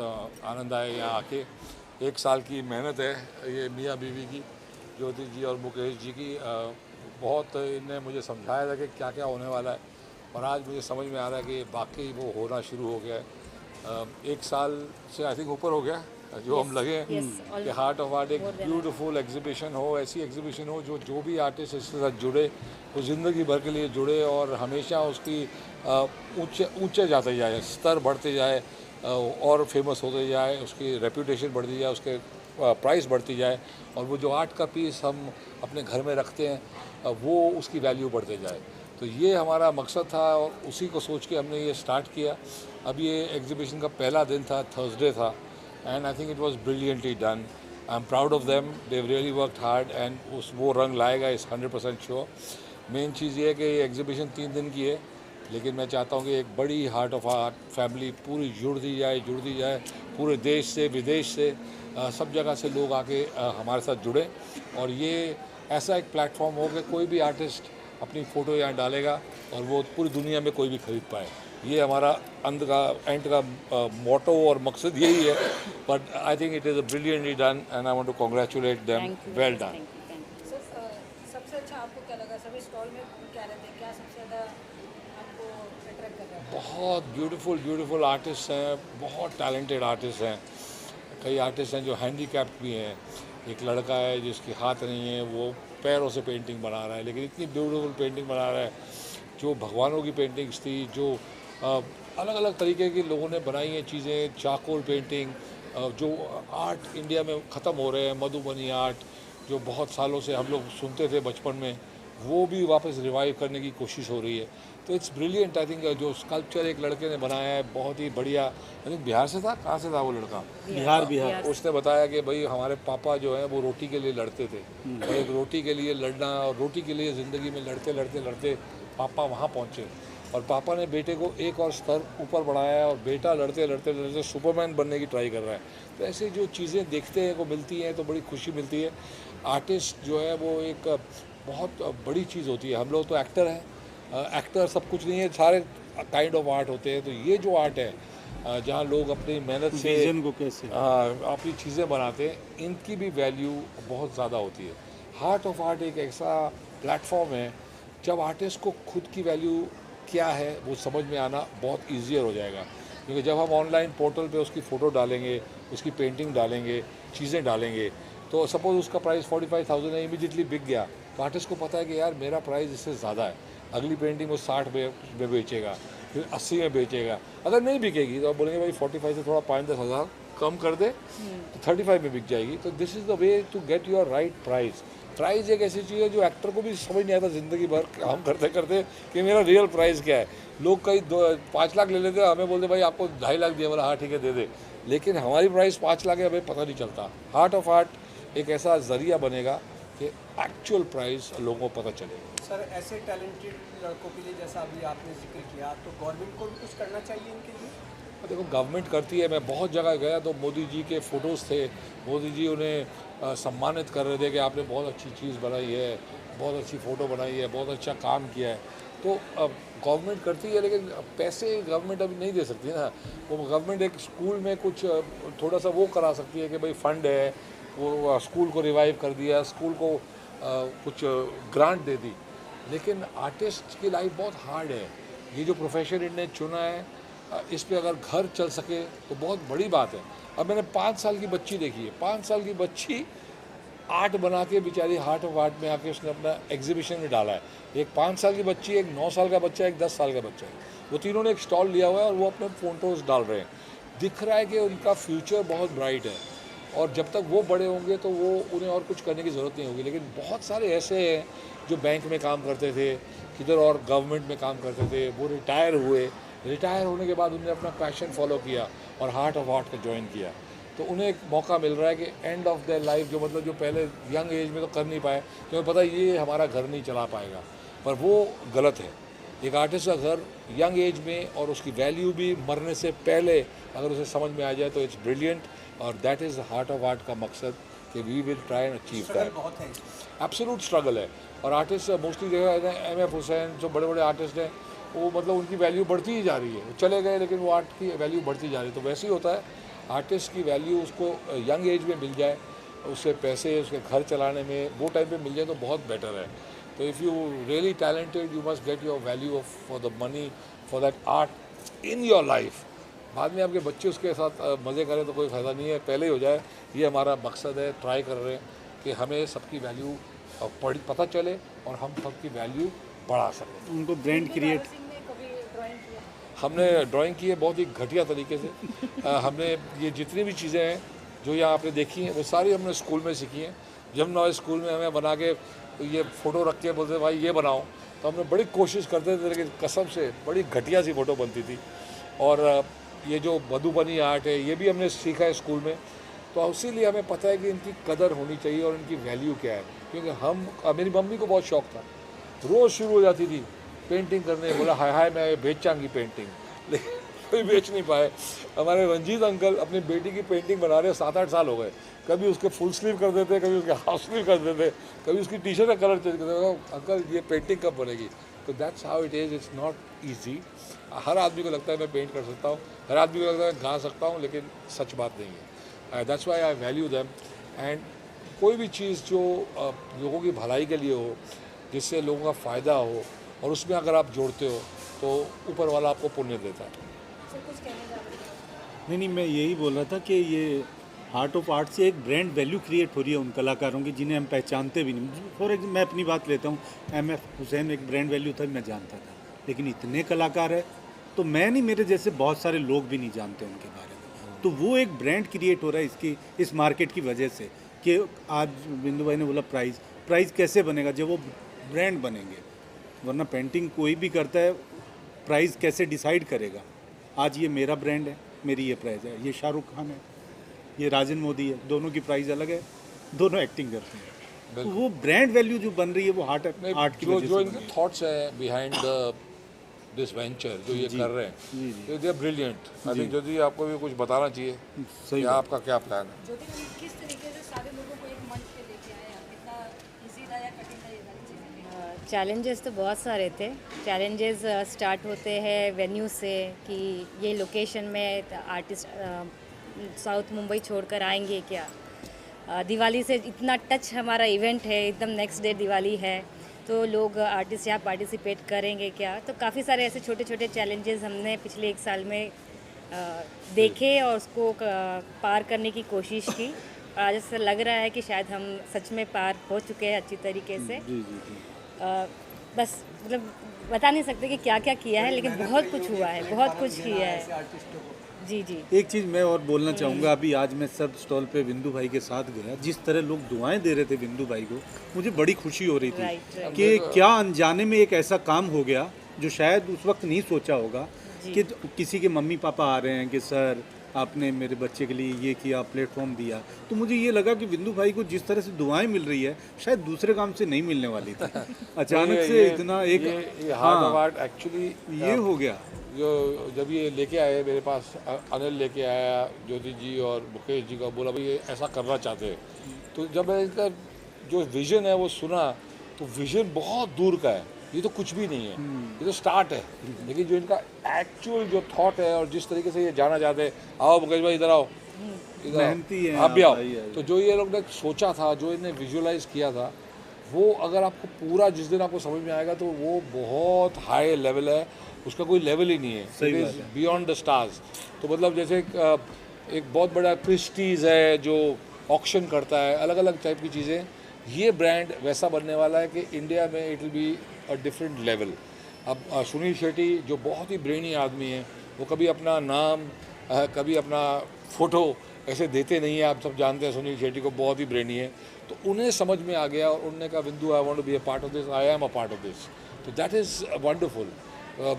आनंद आया यहाँ आके। 1 साल की मेहनत है ये मियाँ बीवी की, ज्योति जी और मुकेश जी की। बहुत इनने मुझे समझाया था कि क्या क्या होने वाला है, और आज मुझे समझ में आ रहा है कि वाकई वो होना शुरू हो गया है। 1 साल से आई थिंक ऊपर हो गया जो हम लगे हैं कि हार्ट ऑफ आर्ट एक ब्यूटीफुल एग्जीबिशन हो, ऐसी एग्जीबिशन हो जो जो भी आर्टिस्ट इसके साथ जुड़े वो ज़िंदगी भर के लिए जुड़े और हमेशा उसकी ऊंचे ऊंचे जाते जाए, स्तर बढ़ते जाए और फेमस होते जाए, उसकी रेपुटेशन बढ़ती जाए, उसके प्राइस बढ़ती जाए, और वो जो आर्ट का पीस हम अपने घर में रखते हैं वो उसकी वैल्यू बढ़ते जाए। तो ये हमारा मकसद था और उसी को सोच के हमने ये स्टार्ट किया। अब ये एग्जीबिशन का पहला दिन था, थर्सडे था, and I think it was brilliantly done. I'm proud of them. They've really worked hard and उस वो रंग लाएगा इस 100% श्योर। मेन चीज़ ये है कि ये एग्जीबिशन 3 दिन की है, लेकिन मैं चाहता हूँ कि एक बड़ी हार्ट ऑफ आर्ट फैमिली पूरी जुड़ दी जाए पूरे देश से विदेश से, सब जगह से लोग आके हमारे साथ जुड़े, और ये ऐसा एक प्लेटफॉर्म हो कि कोई भी आर्टिस्ट अपनी फ़ोटो यहाँ डालेगा और वो पूरी दुनिया में कोई भी खरीद पाए। ये हमारा एंड का मोटो और मकसद यही है। But I think it is a brilliantly done and I want to congratulate them, well done. सबसे अच्छा आपको क्या लगा सभी स्टॉल में? क्या रहते हैं, क्या सबसे ज़्यादा आपको अट्रैक्ट कर रहा है? बहुत ब्यूटीफुल आर्टिस्ट हैं, बहुत टैलेंटेड आर्टिस्ट हैं। कई आर्टिस्ट हैं जो हैंडीकैप्ड भी हैं। एक लड़का है जिसके हाथ नहीं है, वो पैरों से पेंटिंग बना रहा है, लेकिन इतनी ब्यूटीफुल पेंटिंग बना रहा है। जो भगवानों की पेंटिंग्स थी, जो अलग अलग तरीके की लोगों ने बनाई हैं चीज़ें, चारकोल पेंटिंग, जो आर्ट इंडिया में ख़त्म हो रहे हैं, मधुबनी आर्ट जो बहुत सालों से हम लोग सुनते थे बचपन में, वो भी वापस रिवाइव करने की कोशिश हो रही है। तो इट्स ब्रिलियंट। आई थिंक जो स्कल्पचर एक लड़के ने बनाया है बहुत ही बढ़िया। आई थिंक बिहार से था, कहाँ से था वो लड़का? बिहार। उसने बताया कि भाई हमारे पापा जो है वो रोटी के लिए लड़ते थे, और एक रोटी के लिए लड़ना और रोटी के लिए ज़िंदगी में लड़ते पापा वहाँ पहुँचे, और पापा ने बेटे को एक और स्तर ऊपर बढ़ाया, और बेटा लड़ते सुपरमैन बनने की ट्राई कर रहा है। तो ऐसे जो चीज़ें देखते हैं को मिलती हैं तो बड़ी खुशी मिलती है। आर्टिस्ट जो है वो एक बहुत बड़ी चीज़ होती है। हम लोग तो एक्टर हैं, एक्टर सब कुछ नहीं है, सारे काइंड ऑफ आर्ट होते हैं। तो ये जो आर्ट है जहाँ लोग अपनी मेहनत से विजन को कैसे अपनी चीज़ें बनाते हैं, इनकी भी वैल्यू बहुत ज़्यादा होती है। हार्ट ऑफ आर्ट एक ऐसा प्लेटफॉर्म है जब आर्टिस्ट को खुद की वैल्यू क्या है वो समझ में आना बहुत ईजियर हो जाएगा। क्योंकि जब हम ऑनलाइन पोर्टल पे उसकी फ़ोटो डालेंगे, उसकी पेंटिंग डालेंगे, चीज़ें डालेंगे, तो सपोज़ उसका प्राइस 45,000 है, इमीडिएटली बिक गया, तो आर्टिस्ट को पता है कि यार मेरा प्राइस इससे ज़्यादा है। अगली पेंटिंग वो 60 में बेचेगा, फिर 80 में बेचेगा। अगर नहीं बिकेगी तो आप बोलेंगे भाई 45 से थोड़ा 5-10 हज़ार कम कर दे, तो 35 में बिक जाएगी। तो this is the way to get your right price. Price एक ऐसी चीज़ है जो एक्टर को भी समझ नहीं आता ज़िंदगी भर काम करते करते कि मेरा रियल प्राइस क्या है। लोग कई 5 लाख ले लेते हैं, हमें बोलते भाई आपको 2.5 लाख दिया, बोला हाँ ठीक है दे दे, लेकिन हमारी प्राइस 5 लाख है, हमें पता नहीं चलता। हार्ट ऑफ आर्ट एक ऐसा ज़रिया बनेगा कि एक्चुअल प्राइस लोगों को पता चलेगा। सर, ऐसे टैलेंटेड लड़कों के लिए जैसा अभी आपने जिक्र किया, तो गवर्नमेंट को भी कुछ करना चाहिए इनके लिए? देखो गवर्नमेंट करती है। मैं बहुत जगह गया तो मोदी जी के फ़ोटोज़ थे, मोदी जी उन्हें सम्मानित कर रहे थे कि आपने बहुत अच्छी चीज़ बनाई है, बहुत अच्छी फ़ोटो बनाई है, बहुत अच्छा काम किया है। तो गवर्नमेंट करती है, लेकिन पैसे गवर्नमेंट अभी नहीं दे सकती ना। वो गवर्नमेंट एक स्कूल में कुछ थोड़ा सा वो करा सकती है कि भाई फंड है, वो स्कूल को रिवाइव कर दिया, स्कूल को कुछ ग्रांट दे दी। लेकिन आर्टिस्ट की लाइफ बहुत हार्ड है। ये जो प्रोफेशन इनने चुना है, इस पे अगर घर चल सके तो बहुत बड़ी बात है। अब मैंने 5 साल की बच्ची देखी है, 5 साल की बच्ची आर्ट बना के बेचारी हार्ट ऑफ आर्ट में आके उसने अपना एग्जीबिशन में डाला है। एक 5 साल की बच्ची, एक 9 साल का बच्चा, एक 10 साल का बच्चा है, वो तीनों ने एक स्टॉल लिया हुआ है और वो अपने फोटोज़ डाल रहे हैं। दिख रहा है कि उनका फ्यूचर बहुत ब्राइट है, और जब तक वो बड़े होंगे तो वो उन्हें और कुछ करने की ज़रूरत नहीं होगी। लेकिन बहुत सारे ऐसे हैं जो बैंक में काम करते थे, किधर और गवर्नमेंट में काम करते थे, वो रिटायर हुए, रिटायर होने के बाद उन्होंने अपना पैशन फॉलो किया और हार्ट ऑफ आर्ट को ज्वाइन किया। तो उन्हें एक मौका मिल रहा है कि एंड ऑफ देयर लाइफ जो मतलब जो पहले यंग एज में तो कर नहीं पाए, क्योंकि पता है ये हमारा घर नहीं चला पाएगा, पर वो गलत है। एक आर्टिस्ट का घर यंग एज में और उसकी वैल्यू भी मरने से पहले अगर उसे समझ में आ जाए तो इट्स ब्रिलियंट, और that is heart of art का मकसद कि we will try and achieve that. बहुत है, एब्सोल्यूट स्ट्रगल है। और आर्टिस्ट मोस्टली देखा जाता है, एम.एफ. हुसैन जो बड़े बड़े आर्टिस्ट हैं, वो मतलब उनकी वैल्यू बढ़ती ही जा रही है। वो चले गए लेकिन वो आर्ट की वैल्यू बढ़ती जा रही है। तो वैसे ही होता है, आर्टिस्ट की वैल्यू उसको यंग एज में मिल जाए, उससे पैसे उसके घर चलाने में वो टाइम पे मिल जाए तो बहुत बेटर है। तो if you really talented you must get your value of for the money for that art in your life. बाद में आपके बच्चे उसके साथ मज़े करें तो कोई फ़ायदा नहीं है, पहले ही हो जाए, ये हमारा मकसद है। ट्राई कर रहे हैं कि हमें सबकी वैल्यू पता चले और हम सबकी वैल्यू बढ़ा सकें। उनको ब्रांड क्रिएट सिंह ने कभी ड्राइंग किया? हमने ड्राइंग की है बहुत ही घटिया तरीके से। हमने ये जितनी भी चीज़ें हैं जो यहाँ आपने देखी हैं वो सारी हमने स्कूल में सीखी हैं। जब हमारे स्कूल में हमें बना के ये फ़ोटो रख के बोलते भाई ये बनाओ, तो हमने बड़ी कोशिश करते थे लेकिन कसम से बड़ी घटिया सी फ़ोटो बनती थी। और ये जो मधुबनी आर्ट है ये भी हमने सीखा है स्कूल में, तो इसीलिए हमें पता है कि इनकी कदर होनी चाहिए और इनकी वैल्यू क्या है। क्योंकि मेरी मम्मी को बहुत शौक़ था, रोज़ शुरू हो जाती थी पेंटिंग करने, बोला हाय हाय मैं बेचांगी पेंटिंग, लेकिन कोई बेच नहीं पाए। हमारे रंजीत अंकल अपनी बेटी की पेंटिंग बना रहे 7-8 साल हो गए, कभी उसके फुल स्लीव कर देते, कभी उसके हाफ स्लीव कर देते, कभी उसकी टी शर्ट का कलर चेंज कर देते। अंकल ये पेंटिंग कब बनेगी? तो that's how it is, it's not easy. हर आदमी को लगता है मैं पेंट कर सकता हूँ, हर आदमी को लगता है मैं गा सकता हूँ, लेकिन सच बात नहीं है। That's why I value them. And कोई भी चीज़ जो लोगों की भलाई के लिए हो, जिससे लोगों का फ़ायदा हो और उसमें अगर आप जोड़ते हो तो ऊपर वाला आपको पुण्य देता है। सर कुछ कहने जा रहे थे? नहीं, मैं यही बोल रहा था कि ये हार्ट ऑफ आर्ट से एक ब्रांड वैल्यू क्रिएट हो रही है उन कलाकारों की जिन्हें हम पहचानते भी नहीं। फॉर एग्जाम्पल मैं अपनी बात लेता हूँ, MF हुसैन एक ब्रांड वैल्यू था, मैं जानता था, लेकिन इतने कलाकार है तो मैं नहीं, मेरे जैसे बहुत सारे लोग भी नहीं जानते उनके बारे में। तो वो एक ब्रांड क्रिएट हो रहा है इस मार्केट की वजह से कि आज बिंदु भाई ने बोला प्राइस कैसे बनेगा जब वो ब्रांड बनेंगे, वरना पेंटिंग कोई भी करता है प्राइस कैसे डिसाइड करेगा। आज ये मेरा ब्रांड है, मेरी ये प्राइस है, ये शाहरुख खान है, ये राजन मोदी है, दोनों की प्राइस अलग है, दोनों एक्टिंग करते हैं। तो वो ब्रांड वैल्यू जो बन रही है वो आर्ट की वजह जो से इनके थॉट्स है बिहाइंड दिस वेंचर जो ये कर रहे हैं, they are brilliant. I think Jyoti आपको भी कुछ बताना चाहिए, सही या आपका क्या प्लान है? ज्योति जी किस तरीके से सारे लोगों को एक मंच पे लेके आए आप? कितना इजी था या कठिन था ये सारी चीज़ें? चैलेंजेस तो बहुत सारे थे। चैलेंजेस स्टार्ट होते हैं वेन्यू से कि ये लोकेशन में आर्टिस्ट साउथ मुंबई छोड़कर आएंगे क्या। दिवाली से इतना टच हमारा इवेंट है, एकदम नेक्स्ट डे दिवाली है, तो लोग आर्टिस्ट यहाँ पार्टिसिपेट करेंगे क्या। तो काफ़ी सारे ऐसे छोटे छोटे चैलेंजेस हमने पिछले 1 साल में देखे और उसको पार करने की कोशिश की। आज ऐसा लग रहा है कि शायद हम सच में पार हो चुके हैं अच्छी तरीके से। बस मतलब बता नहीं सकते कि क्या क्या किया है, लेकिन बहुत कुछ हुआ है, बहुत कुछ किया है। जी जी। एक चीज़ मैं और बोलना चाहूँगा, अभी आज मैं सब स्टॉल पे बिंदु भाई के साथ गया, जिस तरह लोग दुआएं दे रहे थे बिंदु भाई को, मुझे बड़ी खुशी हो रही थी राइट। कि क्या अनजाने में एक ऐसा काम हो गया जो शायद उस वक्त नहीं सोचा होगा कि किसी के मम्मी पापा आ रहे हैं कि सर आपने मेरे बच्चे के लिए ये किया, प्लेटफॉर्म दिया। तो मुझे ये लगा कि बिंदु भाई को जिस तरह से दुआएं मिल रही है शायद दूसरे काम से नहीं मिलने वाली थी, अचानक से इतना एक हार्ट ऑफ आर्ट एक्चुअली ये हो गया। जो जब ये लेके आए मेरे पास, अनिल लेके आया ज्योति जी और मुकेश जी का, बोला भाई ये ऐसा करना चाहते हैं। तो जब मैं इसका जो विज़न है वो सुना, तो विज़न बहुत दूर का है, ये तो कुछ भी नहीं है, ये तो स्टार्ट है। लेकिन जो इनका एक्चुअल जो थॉट है और जिस तरीके से ये जाना चाहते हैं, आओ मुकेश भाई इधर आओ, मेहनती है आप भी आओ। भाई, तो जो ये लोग ने सोचा था, जो इन्हें विजुअलाइज किया था, वो अगर आपको पूरा जिस दिन आपको समझ में आएगा तो वो बहुत हाई लेवल है, उसका कोई लेवल ही नहीं है, it is beyond the stars. तो मतलब जैसे एक बहुत बड़ा प्रेस्टीज है जो ऑक्शन करता है अलग अलग टाइप की चीज़ें, ये ब्रांड वैसा बनने वाला है कि इंडिया में it will be a different level. अब सुनील शेट्टी जो बहुत ही ब्रेनी आदमी है, वो कभी अपना नाम कभी अपना फ़ोटो ऐसे देते नहीं है, आप सब जानते हैं सुनील शेट्टी को, बहुत ही ब्रेनी है। तो उन्हें समझ में आ गया और उन्होंने कहा Bindu I want to be a part of this, I am a part of this. तो that is wonderful.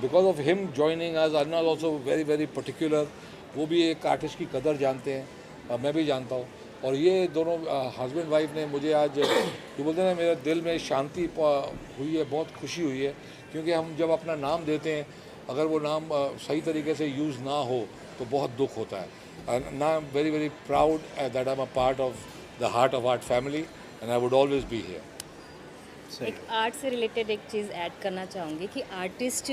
Because of him joining us, Anna is also very very particular, वो भी एक आर्टिस्ट की कदर जानते हैं, मैं भी जानता हूँ। और ये दोनों हस्बैंड वाइफ ने मुझे आज जो बोलते हैं ना, मेरे दिल में शांति हुई है, बहुत खुशी हुई है। क्योंकि हम जब अपना नाम देते हैं, अगर वो नाम सही तरीके से यूज़ ना हो तो बहुत दुख होता है। And now I'm very very proud that I'm a part of the Heart of Art family and I would always be here. एक आर्ट से रिलेटेड एक चीज़ ऐड करना चाहूँगी कि आर्टिस्ट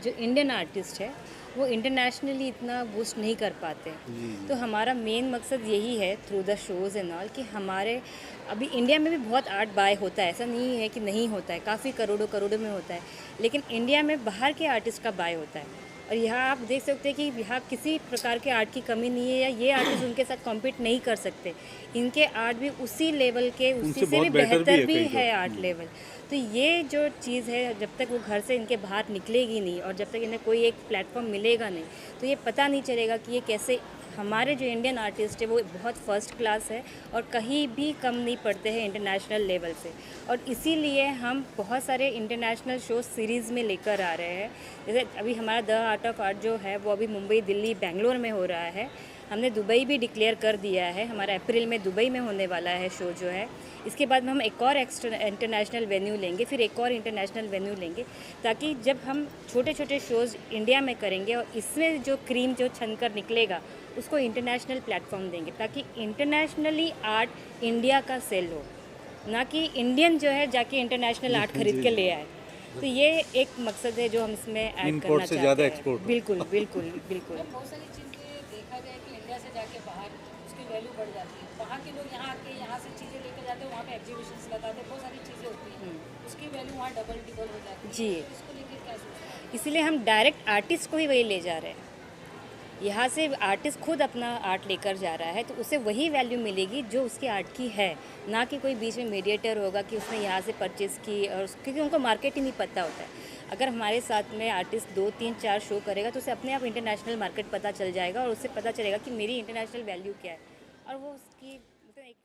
जो इंडियन आर्टिस्ट है वो इंटरनेशनली इतना बूस्ट नहीं कर पाते। तो हमारा मेन मकसद यही है through the shows and all कि हमारे अभी इंडिया में भी बहुत आर्ट बाय होता है, ऐसा नहीं है कि नहीं होता है, काफ़ी करोड़ों करोड़ों में होता है, लेकिन इंडिया में बाहर के आर्टिस्ट का बाय होता है। और यहाँ आप देख सकते हैं कि यहाँ किसी प्रकार के आर्ट की कमी नहीं है, या ये आर्टिस्ट उनके साथ कॉम्पीट नहीं कर सकते। इनके आर्ट भी उसी लेवल के, उसी से भी बेहतर भी है आर्ट लेवल। तो ये जो चीज़ है, जब तक वो घर से इनके बाहर निकलेगी नहीं और जब तक इन्हें कोई एक प्लेटफॉर्म मिलेगा नहीं, तो ये पता नहीं चलेगा कि ये कैसे हमारे जो इंडियन आर्टिस्ट है वो बहुत फर्स्ट क्लास है और कहीं भी कम नहीं पड़ते हैं इंटरनेशनल लेवल से। और इसीलिए हम बहुत सारे इंटरनेशनल शो सीरीज़ में लेकर आ रहे हैं। जैसे अभी हमारा द आर्ट ऑफ आर्ट जो है वो अभी मुंबई, दिल्ली, बेंगलोर में हो रहा है। हमने दुबई भी डिक्लेयर कर दिया है, हमारा अप्रैल में दुबई में होने वाला है शो जो है। इसके बाद में हम एक और इंटरनेशनल वेन्यू लेंगे, फिर एक और इंटरनेशनल वेन्यू लेंगे, ताकि जब हम छोटे छोटे शोज़ इंडिया में करेंगे और इसमें जो क्रीम जो छन कर निकलेगा उसको इंटरनेशनल प्लेटफॉर्म देंगे, ताकि इंटरनेशनली आर्ट इंडिया का सेल हो, ना कि इंडियन जो है जाके इंटरनेशनल आर्ट खरीद के ले आए। तो ये एक मकसद है जो हम इसमें ऐड करना Import से चाहते ज़्यादा हैं। export। बिल्कुल बिल्कुल बिल्कुल। बहुत सारी चीज़ें देखा जाए कि इंडिया से जाके बाहर उसकी वैल्यू बढ़ जाती है। वहाँ के लोग यहाँ आके यहाँ से चीज़ें लेकर जाते हैं, वहाँ पे एग्जीबिशंस लगाते हैं, बहुत सारी चीज़ें होती हैं, उसकी वैल्यू वहाँ डबल टिबल हो जाती है। जी। तो इसको लेकर क्या सोचते हैं? इसलिए हम डायरेक्ट आर्टिस्ट को ही वही ले जा रहे हैं। यहाँ से आर्टिस्ट खुद अपना आर्ट लेकर जा रहा है, तो उसे वही वैल्यू मिलेगी जो उसके आर्ट की है, ना कि कोई बीच में मीडिएटर होगा कि उसने यहाँ से परचेज़ की, और क्योंकि उनको मार्केट ही नहीं पता होता है। अगर हमारे साथ में आर्टिस्ट 2, 3, 4 शो करेगा तो उसे अपने आप इंटरनेशनल मार्केट पता चल जाएगा और उससे पता चलेगा कि मेरी इंटरनेशनल वैल्यू क्या है, और वो उसकी मतलब एक